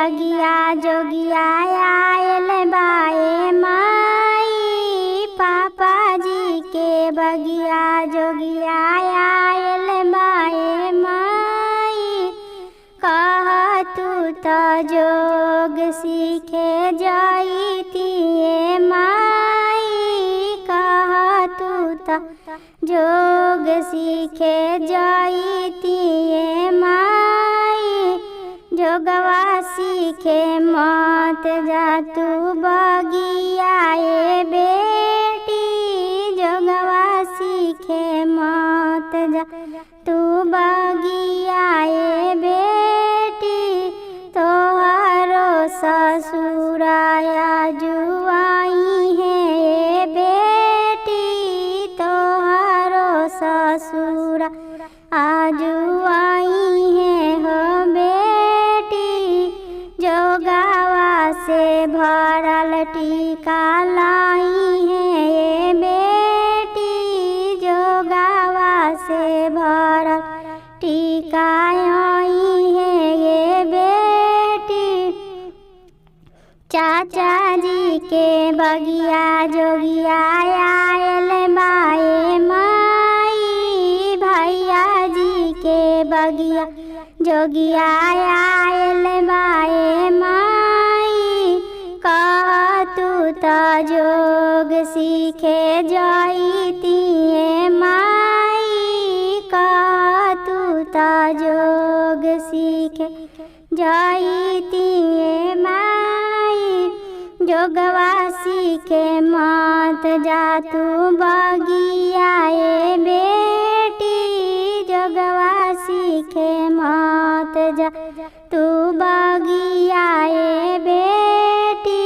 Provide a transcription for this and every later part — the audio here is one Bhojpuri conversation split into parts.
बगिया जोगिया आयल बाए माई। पापा जी के बगिया जोगिया आयल बाए माई। कह तू तो जोग सीखे जाइतिए माई। कह तू तो जोग सीखे जाइतिए माई। जोगवा सीखे मत जा तू बगिया ए बेटी। जोगवा सीखे मत जा तू बगिया ए बेटी। तोहरो ससुराया जुआई है ए बेटी। तोहरो ससुरा आजुआई है हो बेटी। जोगवा से भरल टीका लाई है ए बेटी। जोगवा से भरल टीका आई है ये बेटी। चाचा जी के बगिया जोगिया आयल बाए माई। भैया जी के बगिया जोगिया आयल बाए माई। कह तू तो जोग सीखे जाइतिए माई। कह तू तो जोग सीखे जाइतिए माई। जोगवा सीखे मत जा तू बगिया ए बेटी। जोगवा सीखे मत जा तू बगिया ए बेटी।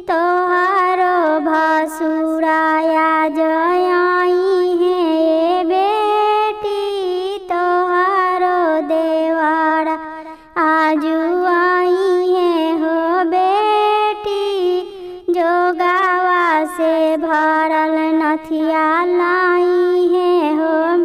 तोहरो भसुराया जयाई है ए बेटी। तोहरो देवरा आजुआई है हो बेटी। जोगवा से भरल नथिया लाई है हो